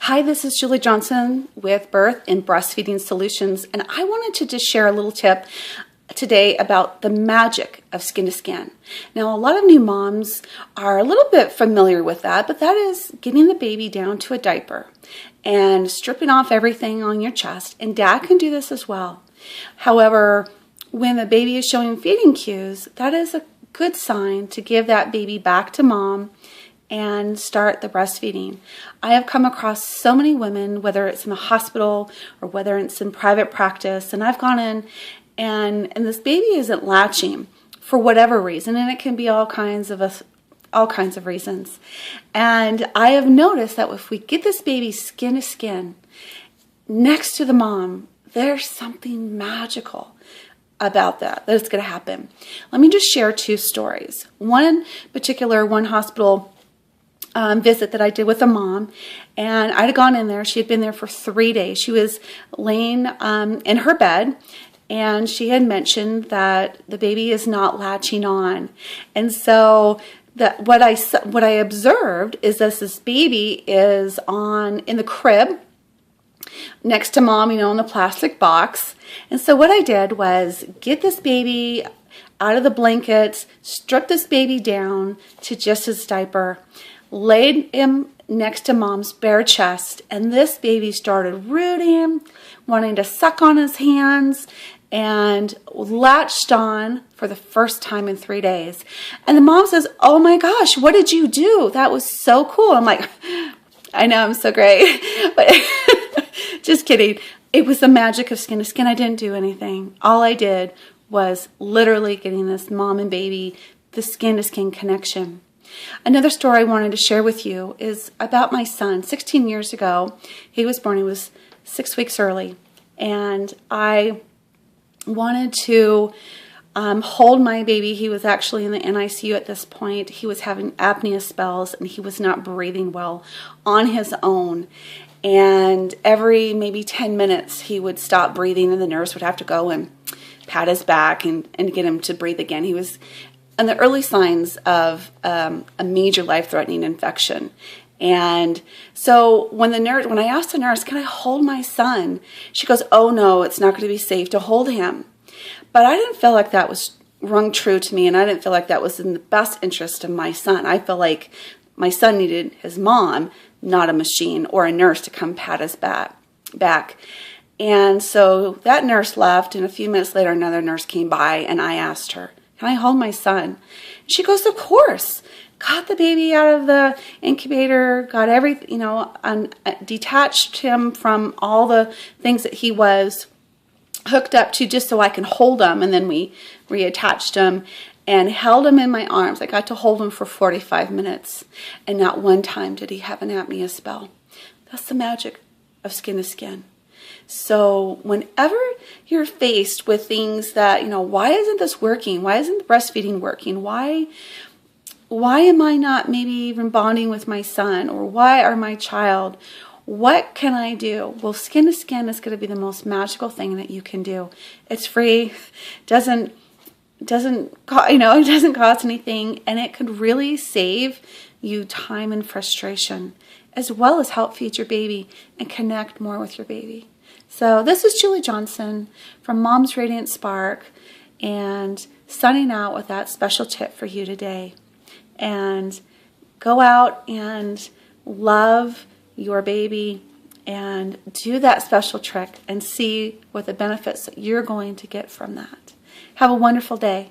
Hi, this is Julie Johnson with Birth and Breastfeeding Solutions, and I wanted to just share a little tip today about the magic of skin to skin. Now, a lot of new moms are a little bit familiar with that, but that is getting the baby down to a diaper and stripping off everything on your chest, and dad can do this as well. However, when the baby is showing feeding cues, that is a good sign to give that baby back to mom and start the breastfeeding. I have come across so many women, whether it's in the hospital or whether it's in private practice, and I've gone in and this baby isn't latching for whatever reason, and it can be all kinds of reasons. And I have noticed that if we get this baby skin to skin next to the mom, there's something magical about that it's going to happen. Let me just share two stories. One hospital visit that I did with a mom, and I'd gone in there. She had been there for 3 days. She was laying in her bed, and she had mentioned that the baby is not latching on. And so what I observed is that this baby is in the crib next to mom, in the plastic box. And so what I did was get this baby out of the blankets, strip this baby down to just his diaper, laid him next to mom's bare chest, and this baby started rooting, wanting to suck on his hands, and latched on for the first time in 3 days. And the mom says, "Oh my gosh, what did you do? That was so cool." I'm like, I know, I'm so great. But just kidding. It was the magic of skin to skin. I didn't do anything. All I did was literally getting this mom and baby the skin to skin connection. Another story I wanted to share with you is about my son. 16 years ago, he was born. He was 6 weeks early. And I wanted to hold my baby. He was actually in the NICU at this point. He was having apnea spells, and he was not breathing well on his own. And every maybe 10 minutes, he would stop breathing, and the nurse would have to go and pat his back and get him to breathe again. He was and the early signs of a major life-threatening infection. And so when I asked the nurse, "Can I hold my son?" She goes, "Oh no, it's not going to be safe to hold him." But I didn't feel like that was rung true to me, and I didn't feel like that was in the best interest of my son. I felt like my son needed his mom, not a machine or a nurse to come pat his back. And so that nurse left, and a few minutes later, another nurse came by, and I asked her, "Can I hold my son?" She goes, "Of course." Got the baby out of the incubator, got everything, detached him from all the things that he was hooked up to just so I can hold him. And then we reattached him and held him in my arms. I got to hold him for 45 minutes. And not one time did he have an apnea spell. That's the magic of skin to skin. So whenever you're faced with things that, why isn't this working? Why isn't the breastfeeding working? Why am I not maybe even bonding with my son? Or why are my child? What can I do? Well, skin to skin is going to be the most magical thing that you can do. It's free, doesn't cost anything, and it could really save you time and frustration, as well as help feed your baby and connect more with your baby. So this is Julie Johnson from Mom's Radiant Spark, and signing out with that special tip for you today. And go out and love your baby and do that special trick and see what the benefits that you're going to get from that. Have a wonderful day.